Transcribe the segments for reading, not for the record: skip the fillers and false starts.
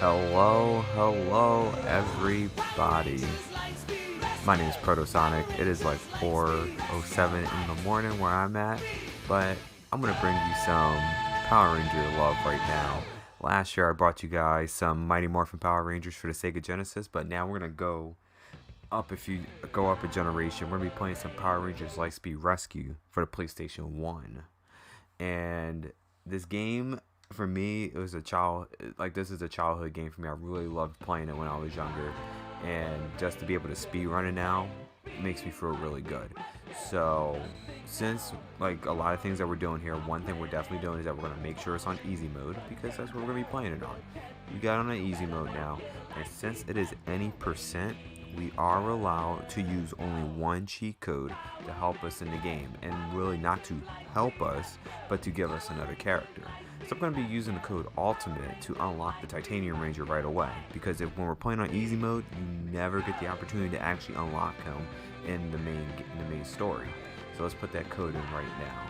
Hello, everybody. My name is Protosonic. It is like 4:07 in the morning where I'm at, but I'm gonna bring you some Power Ranger love right now. Last year I brought you guys some Mighty Morphin Power Rangers for the Sega Genesis, but now we're gonna go up. If you go up a generation, we're gonna be playing some Power Rangers Lightspeed Rescue for the PlayStation 1. And this game, for me, it was this is a childhood game for me. I really loved playing it when I was younger, and just to be able to speed run it now makes me feel really good. So since like a lot of things that we're doing here, one thing we're definitely doing is that we're going to make sure it's on easy mode, because that's what we're going to be playing it on. We got on an easy mode now, and since it is any percent, we are allowed to use only one cheat code to help us in the game, and really not to help us, but to give us another character. So I'm going to be using the code Ultimate to unlock the Titanium Ranger right away, because when we're playing on easy mode, you never get the opportunity to actually unlock him in the main story. So let's put that code in right now.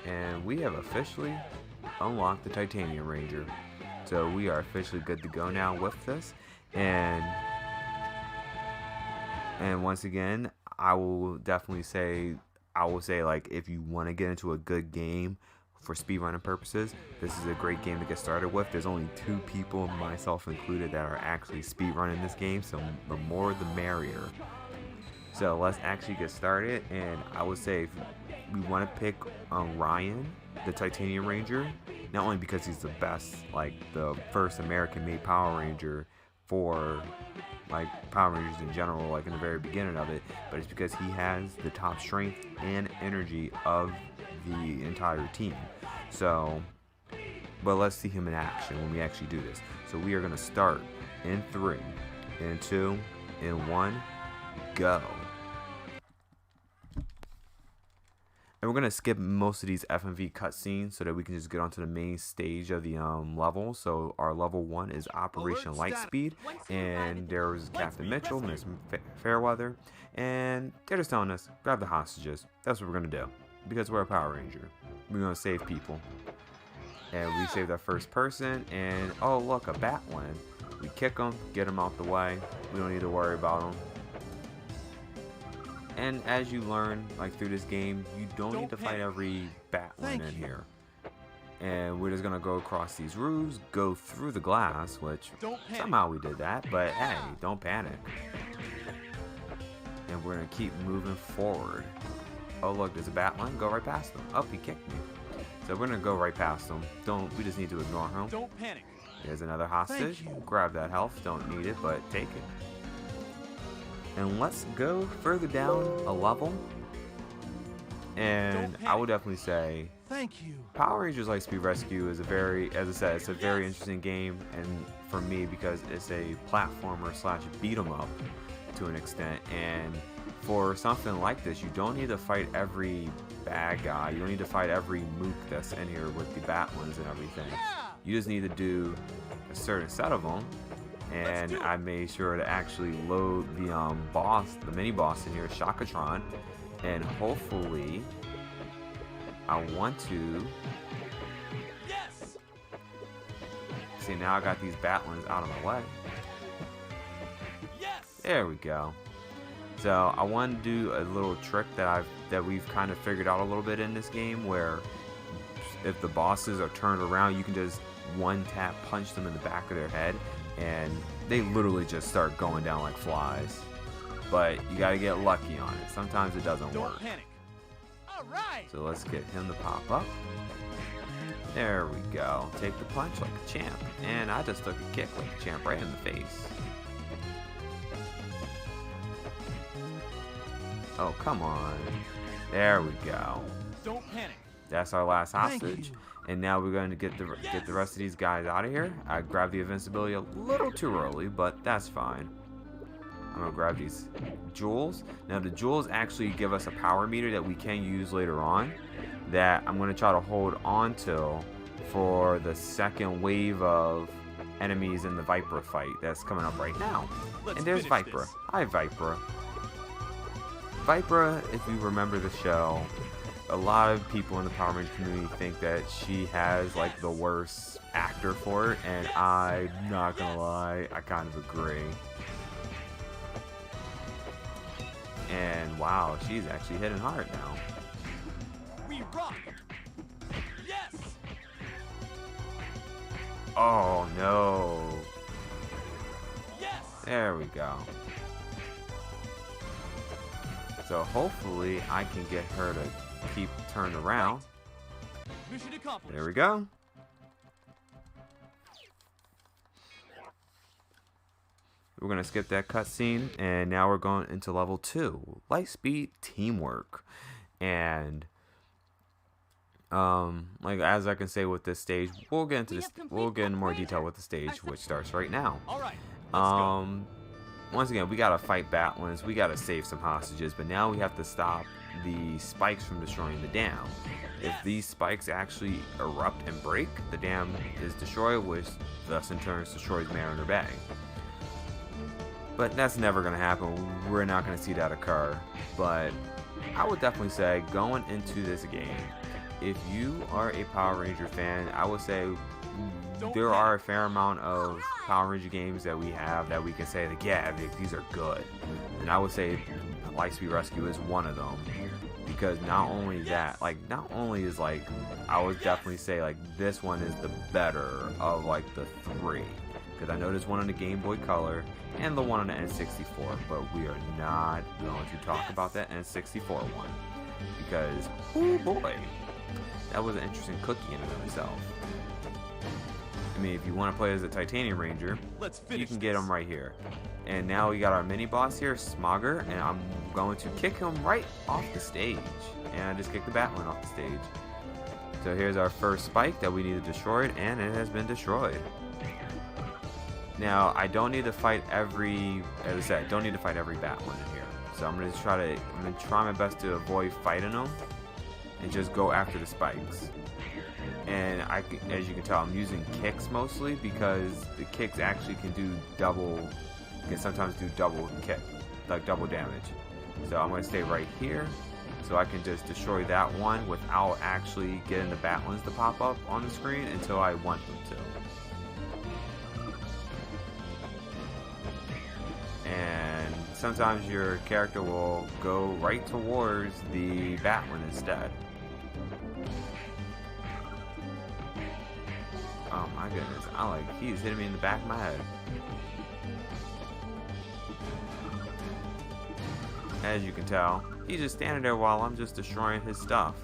And we have officially unlocked the Titanium Ranger. So we are officially good to go now with this. And once again, I will say like, if you want to get into a good game for speedrunning purposes, this is a great game to get started with. There's only 2 people, myself included, that are actually speedrunning this game, so the more the merrier. So let's actually get started, and I would say if we want to pick Ryan, the Titanium Ranger, not only because he's the best, like the first American-made Power Ranger for like Power Rangers in general, like in the very beginning of it, but it's because he has the top strength and energy of the entire team. So, but let's see him in action when we actually do this. So we are going to start in 3, in 2, in 1, go. And we're going to skip most of these FMV cutscenes so that we can just get onto the main stage of the level. So our level 1 is Operation Lightspeed, and there's Captain Mitchell, Miss Fairweather, and they're just telling us, grab the hostages. That's what we're going to do, because we're a Power Ranger. We're going to save people. And we saved our first person, and oh look, a Batland. We kick them, get them out the way. We don't need to worry about them. And as you learn, like through this game, you don't need to fight every Batman in here. And we're just gonna go across these roofs, go through the glass, which somehow we did that, but hey, don't panic. And we're gonna keep moving forward. Oh look, there's a Batman, go right past him. Oh, he kicked me. So we're gonna go right past him. We just need to ignore him. Don't panic. There's another hostage. Grab that health, don't need it, but take it. And let's go further down a level. And I would definitely say, thank you. Power Rangers Lightspeed Rescue is as I said, it's a very interesting game, and for me, because it's a platformer / beat 'em up to an extent. And for something like this, you don't need to fight every bad guy. You don't need to fight every mook that's in here with the Batwings and everything. You just need to do a certain set of them. And I made sure to actually load the mini boss in here, Shakatron, and hopefully I want to see, now I got these Batwings out of my way. There we go. So I want to do a little trick that we've kind of figured out a little bit in this game, where if the bosses are turned around, you can just one tap punch them in the back of their head, and they literally just start going down like flies. But you gotta get lucky on it. Sometimes it doesn't work. Panic. All right. So let's get him to pop up. There we go. Take the punch like a champ. And I just took a kick like a champ right in the face. Oh, come on. There we go. Don't panic. That's our last hostage. And now we're going to get the rest of these guys out of here. I grabbed the invincibility a little too early, but that's fine. I'm going to grab these jewels. Now the jewels actually give us a power meter that we can use later on, that I'm going to try to hold on to for the second wave of enemies in the Viper fight that's coming up right now. And there's Viper. Hi, Viper. Vipra, if you remember the show, a lot of people in the Power Ranger community think that she has like the worst actor for it, and I'm not gonna lie, I kind of agree. And wow, she's actually hitting hard now. We rock. Yes. Oh no. Yes. There we go. So hopefully I can get her to keep turned around. Mission accomplished. There we go. We're gonna skip that cutscene, and now we're going into level 2, Lightspeed Teamwork. And like as I can say with this stage, we'll get into this. We'll get into more detail with the stage, which starts right now. All right. Let's go. Once again, we gotta fight Batlins, we gotta save some hostages, but now we have to stop the spikes from destroying the dam. If these spikes actually erupt and break, the dam is destroyed, which thus in turn destroys Mariner Bay. But that's never gonna happen. We're not gonna see that occur. But I would definitely say, going into this game, if you are a Power Ranger fan, I would say there are a fair amount of Power Ranger games that we have that we can say like, yeah, these are good. And I would say Lightspeed Rescue is one of them, because not only that, like not only is like, I would definitely say like this one is the better of like the 3, because I know there's one on the Game Boy Color and the one on the N64, but we are not going to talk about that N64 one, because oh boy, that was an interesting cookie in and of itself. I mean, if you want to play as a Titanium Ranger, you can get him right here. And now we got our mini boss here, Smogger, and I'm going to kick him right off the stage. And I just kicked the Batlin off the stage. So here's our first spike that we need to destroy, and it has been destroyed. Now I don't need to fight every, as I said, don't need to fight every Batlin in here. So I'm gonna try my best to avoid fighting them and just go after the spikes. And as you can tell, I'm using kicks mostly, because the kicks actually can sometimes do double kick, like double damage. So I'm going to stay right here, so I can just destroy that one without actually getting the Batlins to pop up on the screen until I want them to. And sometimes your character will go right towards the Batlin instead. Oh my goodness, he's hitting me in the back of my head. As you can tell, he's just standing there while I'm just destroying his stuff.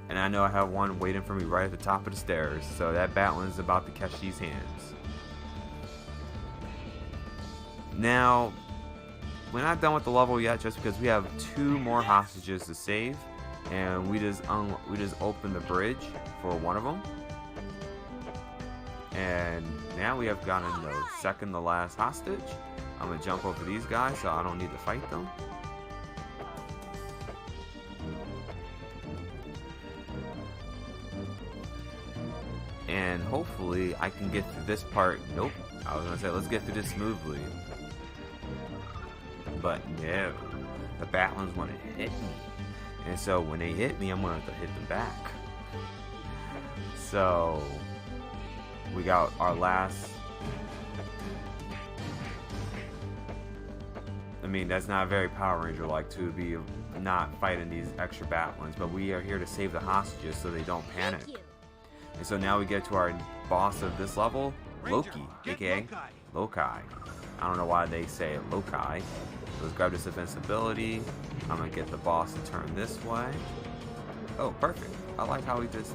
And I know I have one waiting for me right at the top of the stairs, so that Batlin's about to catch these hands. Now, we're not done with the level yet, just because we have 2 more hostages to save. And we just opened the bridge for one of them, and now we have gotten the second to last hostage. I'm gonna jump over these guys so I don't need to fight them. And hopefully I can get through this part. Nope, I was gonna say let's get through this smoothly, but no, the Batlins want to hit me. And so when they hit me, I'm going to have to hit them back. So we got our last. I mean, that's not very Power Ranger like to be not fighting these extra Batlins, but we are here to save the hostages so they don't panic. And so now we get to our boss of this level, Loki, aka Loki. I don't know why they say Loki. Let's grab this invincibility. I'm gonna get the boss to turn this way. Oh, perfect. I like how he just...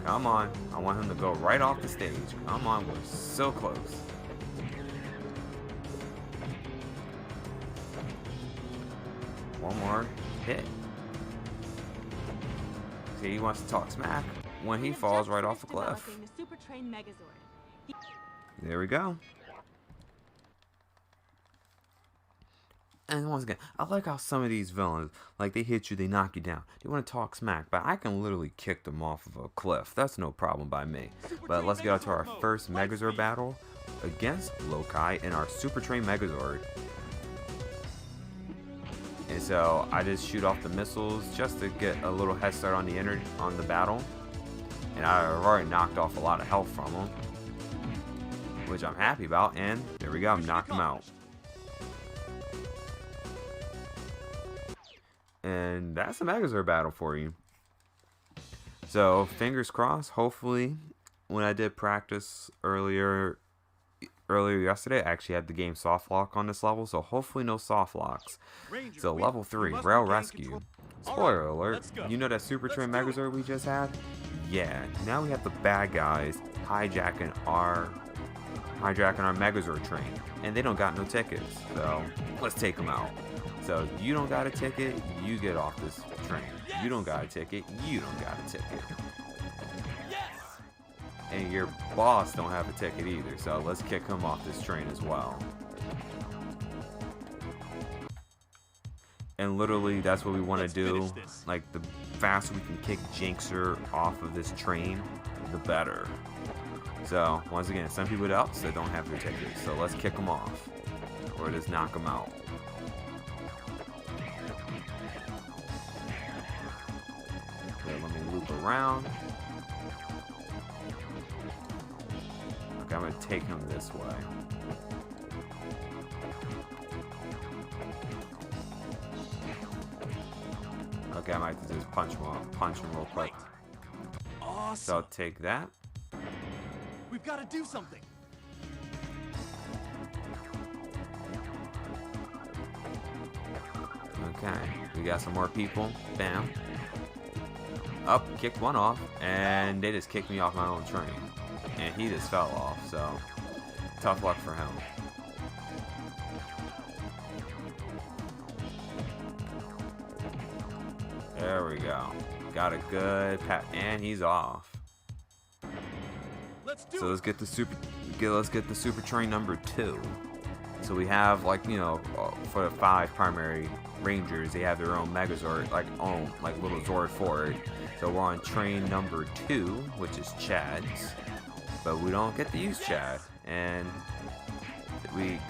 Come on. I want him to go right off the stage. Come on, we're so close. One more hit. See, he wants to talk smack when he falls right off the cliff. There we go. And once again, I like how some of these villains, like they hit you, they knock you down. They want to talk smack, but I can literally kick them off of a cliff. That's no problem by me. But let's get out to our first Megazord battle, against Lokai in our Super Train Megazord. And so I just shoot off the missiles just to get a little head start on the battle. And I've already knocked off a lot of health from him, which I'm happy about. And there we go, I'm knocked him out. And that's a Megazord battle for you. So fingers crossed. Hopefully, when I did practice earlier yesterday, I actually had the game soft lock on this level. So hopefully no soft locks. So level 3, Rail Rescue. Spoiler alert. You know that Super Train Megazord we just had? Yeah. Now we have the bad guys hijacking our Megazord train, and they don't got no tickets. So let's take them out. So you don't got a ticket, you get off this train. You don't got a ticket, you don't got a ticket. And your boss don't have a ticket either, so let's kick him off this train as well. And literally that's what we want to do. Like, the faster we can kick Jinxer off of this train, the better. So once again, some people else that don't have their tickets, so let's kick them off or just knock them out. Let me loop around. Okay, I'm gonna take him this way. Okay, I might have to just punch him real quick. Awesome. So I'll take that. We've got to do something. Okay, we got some more people. Bam. Up, kicked one off, and they just kicked me off my own train. And he just fell off, so tough luck for him. There we go. Got a good pat, and he's off. So let's get the super train number 2. So we have, like, you know, for the 5 primary Rangers, they have their own Megazord, like little Zord for it. So we're on train number 2, which is Chad's, but we don't get to use Chad. And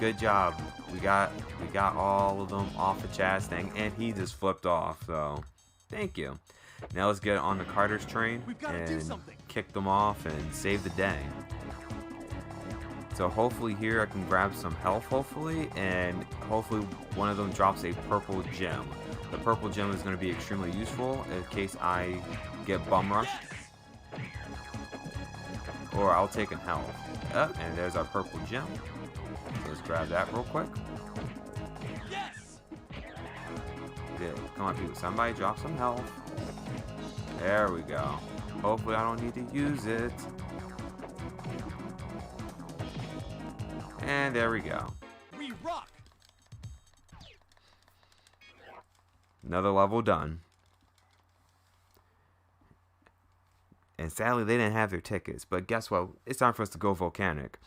good job. We got all of them off of Chad's thing, and he just flipped off. So thank you. Now let's get on the Carter's train and kick them off and save the day. So hopefully here I can grab some health, and hopefully one of them drops a purple gem. The purple gem is going to be extremely useful in case I get bum rushed, or I'll take a health. And there's our purple gem. So let's grab that real quick. Good. Come on, people. Somebody drop some health. There we go. Hopefully I don't need to use it. And there we go. We rock. Another level done. And sadly, they didn't have their tickets. But guess what? It's time for us to go volcanic.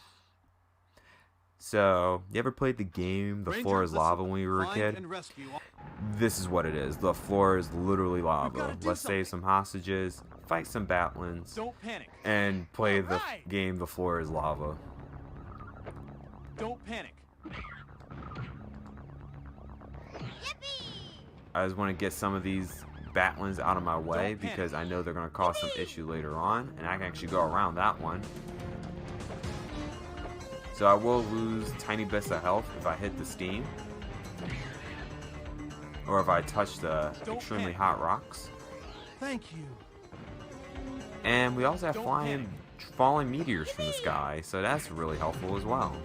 So, you ever played the game, The Floor is Lava, when you were a kid? This is what it is. The floor is literally lava. Let's save some hostages, fight some batlins, and play the game The Floor is Lava. Don't panic. I just want to get some of these batlins out of my way because I know they're going to cause some issue later on, and I can actually go around that one. So I will lose tiny bits of health if I hit the steam, or if I touch the extremely hot rocks. Thank you. And we also have falling meteors from the sky, so that's really helpful as well.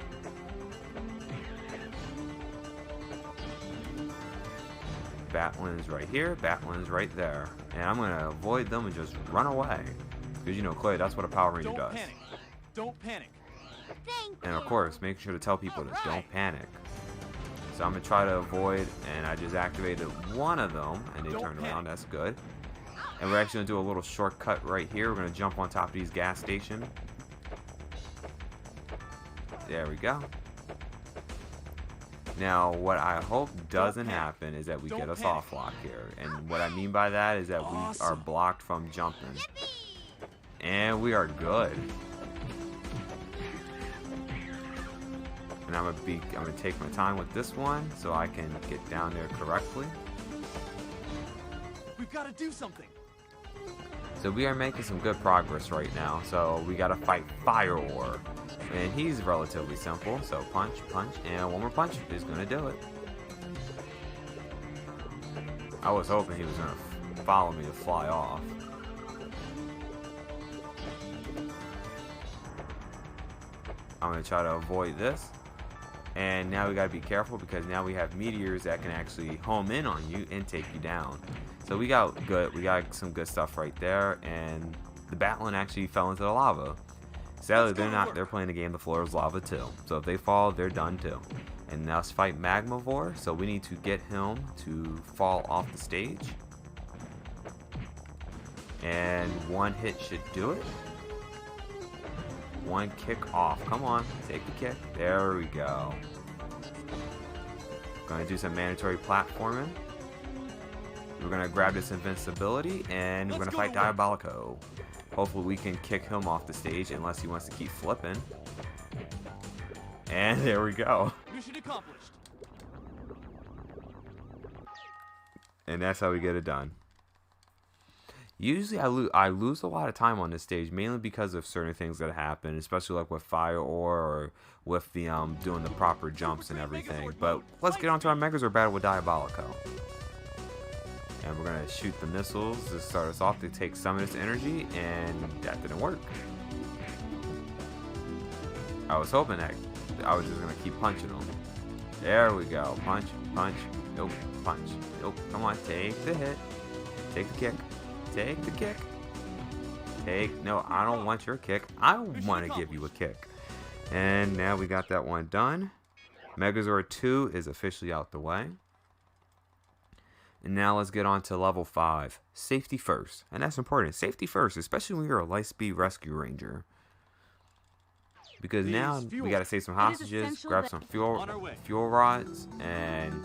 Batlins right here, batlins right there. And I'm going to avoid them and just run away. Because, you know, Clay, that's what a Power Ranger does. Panic. Don't panic. And of course, make sure to tell people to don't panic. So I'm going to try to avoid, and I just activated one of them, and they turned around. That's good. And we're actually going to do a little shortcut right here. We're going to jump on top of these gas stations. There we go. Now, what I hope doesn't happen is that we get a soft lock here. And what I mean by that is that we are blocked from jumping. And we are good. And I'm gonna take my time with this one so I can get down there correctly. We've got to do something. So we are making some good progress right now. So we gotta fight Fire Ore. And he's relatively simple. So punch, punch, and one more punch is gonna do it. I was hoping he was gonna follow me and fly off. I'm gonna try to avoid this. And now we gotta be careful because now we have meteors that can actually home in on you and take you down. So we got some good stuff right there, and the Batlin actually fell into the lava. Sadly, they're playing the game, the floor is lava too. So if they fall, they're done too. And now let's fight Magmavore, so we need to get him to fall off the stage. And one hit should do it. One kick off. Come on, take the kick. There we go. Gonna do some mandatory platforming. We're gonna grab this invincibility and we're gonna fight Diabolico. Hopefully we can kick him off the stage unless he wants to keep flipping. And there we go. Mission accomplished. And that's how we get it done. Usually I lose a lot of time on this stage, mainly because of certain things that happen, especially like with Fire Ore or with the doing the proper jumps and everything. But let's get on to our Megazord battle with Diabolico. And we're gonna shoot the missiles to start us off to take some of this energy, and that didn't work. I was hoping that I was just gonna keep punching them. There we go. Punch, punch, nope, punch, nope. Come on, take the hit, take the kick. Take the kick. No, I don't want your kick. I want to give you a kick. And now we got that one done. Megazord 2 is officially out the way. And now let's get on to level 5. Safety first. And that's important. Safety first, especially when you're a Lightspeed Rescue Ranger. Because now we got to save some hostages, grab some fuel rods, and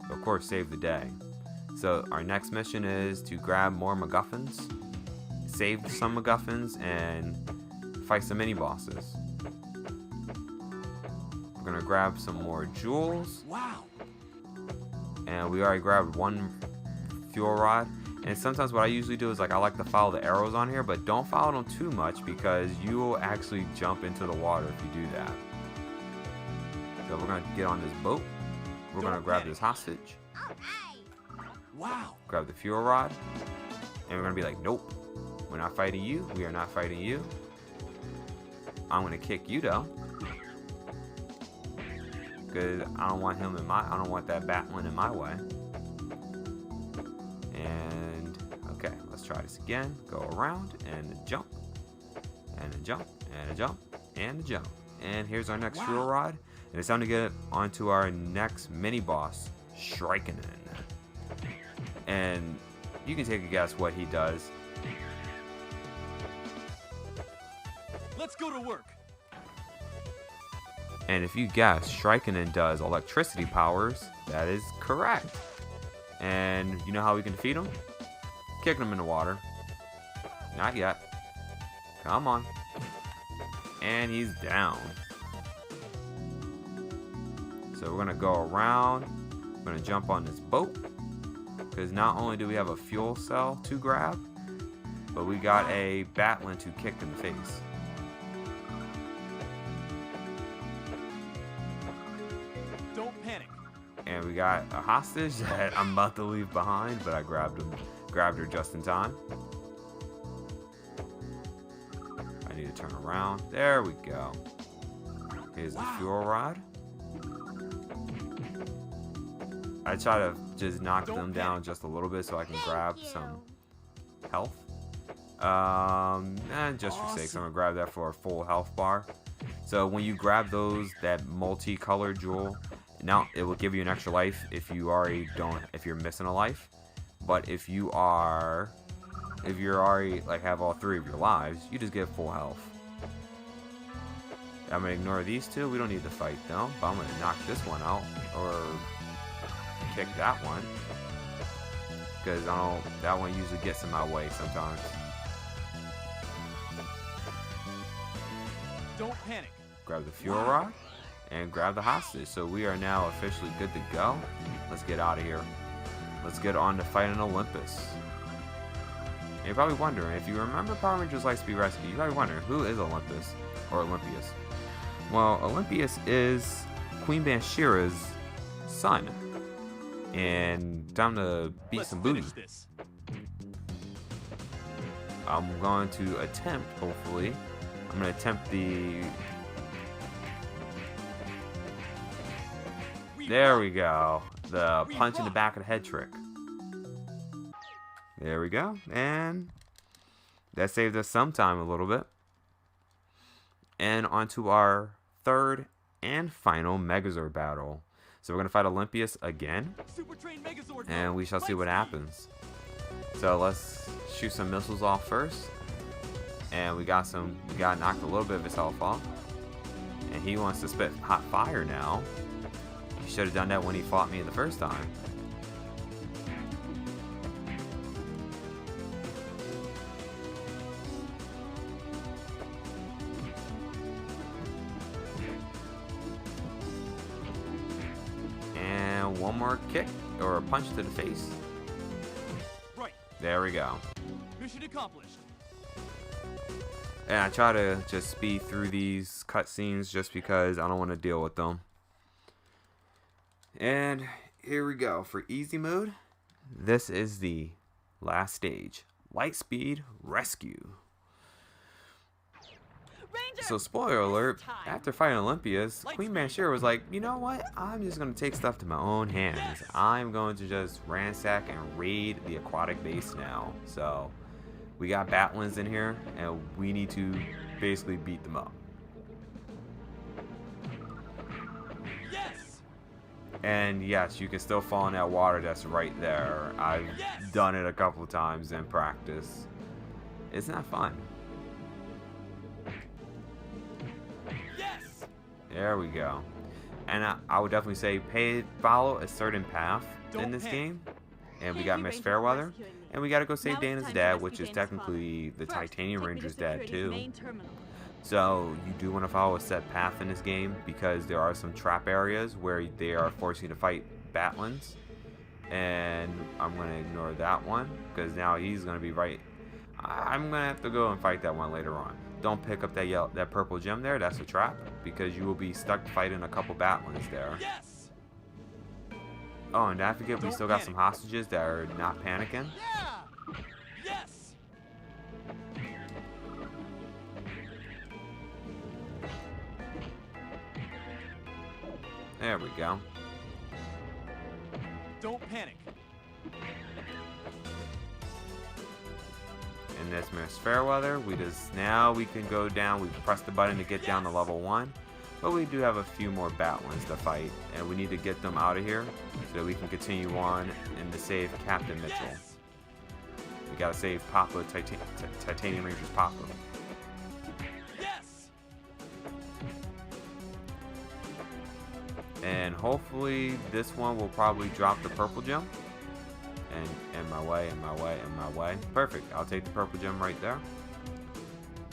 of course save the day. So our next mission is to grab more MacGuffins, save some MacGuffins, and fight some mini bosses. We're gonna grab some more jewels. Wow. And we already grabbed one fuel rod. And sometimes what I usually do is I like to follow the arrows on here, but don't follow them too much because you will actually jump into the water if you do that. So we're gonna get on this boat. We're gonna grab this hostage. Wow. Grab the fuel rod, and we're gonna be like, nope, we're not fighting you. We are not fighting you. I'm gonna kick you though, because I don't want him I don't want that Batlin in my way. And okay, let's try this again. Go around and a jump, and a jump, and a jump, and a jump. And here's our next fuel rod, and it's time to get onto our next mini boss, Shrikenin. And you can take a guess what he does. Let's go to work. And if you guess Shrikenin does electricity powers, that is correct. And you know how we can defeat him? Kicking him in the water. Not yet. Come on. And he's down. So we're gonna go around. We're gonna jump on this boat. Because not only do we have a fuel cell to grab, but we got a Batlin to kick in the face. Don't panic. And we got a hostage that I'm about to leave behind, but I grabbed her just in time. I need to turn around. There we go. Here's the fuel rod. I try to just knock them down just a little bit so I can grab some health. And just for sakes, I'm gonna grab that for a full health bar. So when you grab that multicolored jewel, now it will give you an extra life if you're missing a life. But if you're already have all 3 of your lives, you just get full health. I'm gonna ignore these two. We don't need to fight them, but I'm gonna knock this one out or kick that one because that one usually gets in my way sometimes. Don't panic. Grab the fuel rod. and grab the hostage. So we are now officially good to go. Let's get out of here. Let's get on to fighting Olympus. And you're probably wondering, if you remember Power Rangers Lightspeed Rescue, you're probably wondering, who is Olympus? Or Olympius? Well, Olympius is Queen Banshira's son. And time to beat some booty. I'm going to attempt, hopefully. I'm going to attempt the... There we go. The punch in the back of the head trick. There we go. And that saved us some time a little bit. And on to our third and final Megazord battle. So we're going to fight Olympius again. And we shall see what happens. So let's shoot some missiles off first. And we got knocked a little bit of his health off. And he wants to spit hot fire now. He should have done that when he fought me the first time. And one more kick or a punch to the face. Right. There we go. Mission accomplished. And I try to just speed through these cutscenes just because I don't want to deal with them. And here we go. For easy mode, this is the last stage. Lightspeed Rescue. Ranger, So spoiler alert, after fighting Olympius, Queen Banshira was like, you know what? I'm just going to take stuff to my own hands. I'm going to just ransack and raid the aquatic base now. So we got Batlins in here, and we need to basically beat them up. Yes. And yes, you can still fall in that water that's right there. I've done it a couple times in practice. It's not fun. Yes. There we go. And I would definitely say follow a certain path in this game. And we got Miss Fairweather. And we gotta go save Dana's dad, which is technically the Titanium Ranger's dad too. So you do want to follow a set path in this game because there are some trap areas where they are forcing you to fight Batlins. And I'm going to ignore that one because now he's going to be right. I'm going to have to go and fight that one later on. Don't pick up that purple gem there. That's a trap because you will be stuck fighting a couple Batlins there. Yes. Oh, and I forget we still got some hostages that are not panicking. Yeah. Yes. There we go. Don't panic. And this Miss Fairweather, now we can go down. We press the button to get down to level 1. But we do have a few more Batlins to fight, and we need to get them out of here so that we can continue on and to save Captain Mitchell. Yes. We gotta save Papa, Titanium Ranger's Papa. Yes. And hopefully this one will probably drop the purple gem. And in my way. Perfect. I'll take the purple gem right there.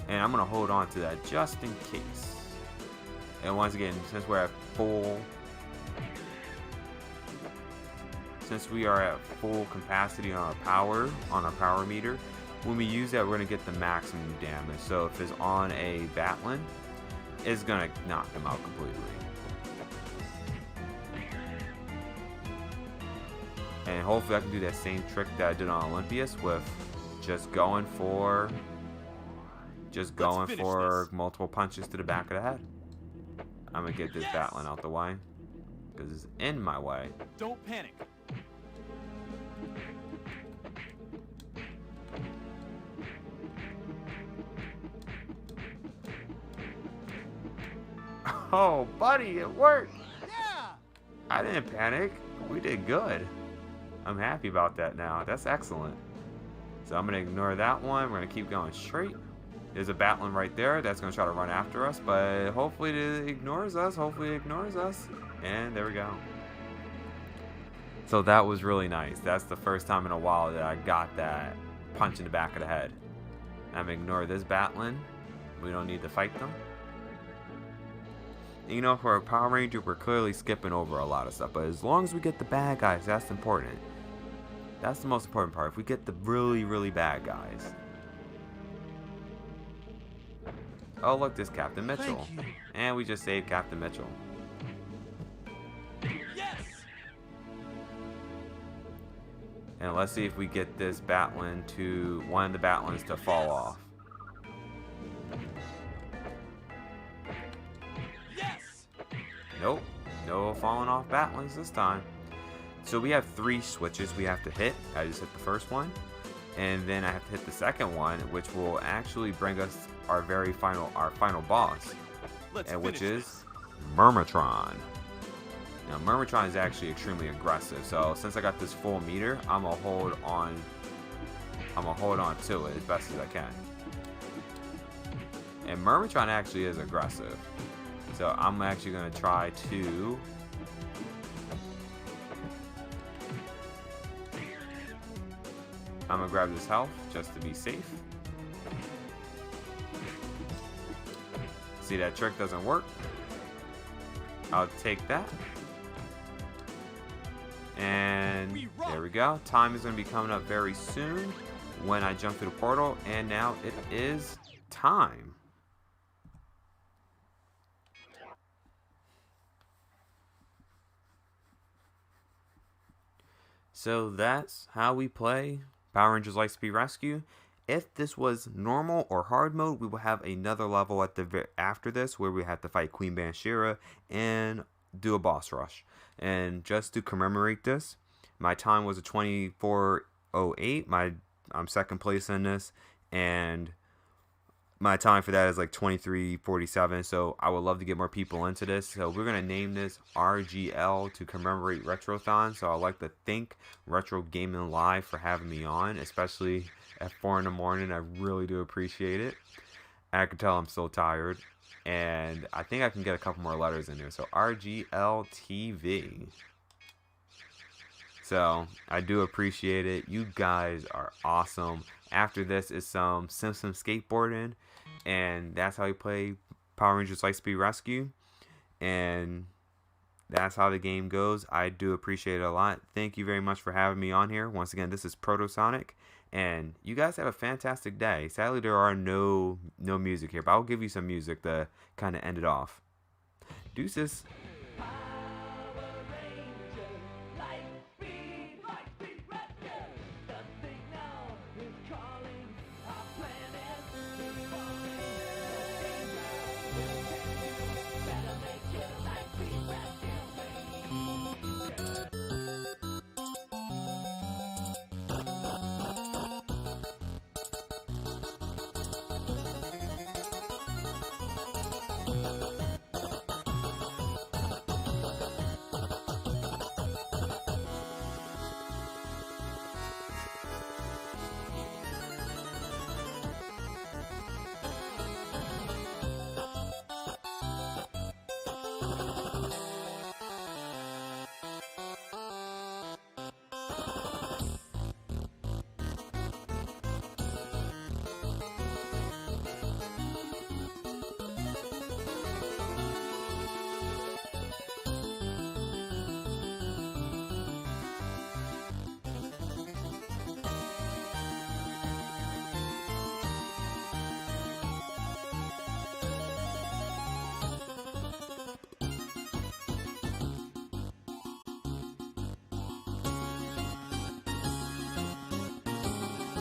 And I'm gonna hold on to that just in case. And once again, since we are at full capacity on our power meter, when we use that, we're gonna get the maximum damage. So if it's on a Batlin, it's gonna knock them out completely. And hopefully I can do that same trick that I did on Olympius with just going for multiple punches to the back of the head. I'm gonna get this Batlin out the way because it's in my way. Don't panic. Oh, buddy, it worked. Yeah. I didn't panic. We did good. I'm happy about that now. That's excellent. So I'm gonna ignore that one. We're gonna keep going straight. There's a Batlin right there that's gonna try to run after us, but hopefully it ignores us. And there we go. So that was really nice. That's the first time in a while that I got that punch in the back of the head. I'm gonna ignore this Batlin. We don't need to fight them. You know, for a Power Ranger, we're clearly skipping over a lot of stuff. But as long as we get the bad guys, that's important. That's the most important part. If we get the really, really bad guys. Oh, look, there's Captain Mitchell. Thank you. And we just saved Captain Mitchell. Yes. And let's see if we get this Batlin to one of the Batlins to fall off. Yes. Nope, no falling off Batlins this time. So we have 3 switches we have to hit. I just hit the first one, and then I have to hit the second one, which will actually bring us our final boss, Let's and which finish is Murmurtron. Now Murmurtron is actually extremely aggressive, so since I got this full meter, I'm gonna hold on to it as best as I can. And Murmurtron actually is aggressive, so I'm actually gonna try to I'm gonna grab this health just to be safe. See, that trick doesn't work. I'll take that. And there we go. Time is going to be coming up very soon when I jump through the portal. And now it is time. So that's how we play Power Rangers Lightspeed Rescue. If this was normal or hard mode, we will have another level at the after this where we have to fight Queen Banshira and do a boss rush. And just to commemorate this, my time was a 24:08. I'm second place in this, and my time for that is like 23:47. So I would love to get more people into this. So we're gonna name this RGL to commemorate RETROTHON. So I'd like to thank Retro Gaming Live for having me on, especially at 4 in the morning. I really do appreciate it. I can tell I'm so tired, and I think I can get a couple more letters in there. So RGLTV. So I do appreciate it. You guys are awesome. After this is some Simpson skateboarding, and that's how you play Power Rangers Lightspeed Rescue, and that's how the game goes. I do appreciate it a lot. Thank you very much for having me on here. Once again, this is Protosonic, and you guys have a fantastic day. Sadly, there are no music here, but I'll give you some music to kind of end it off. Deuces.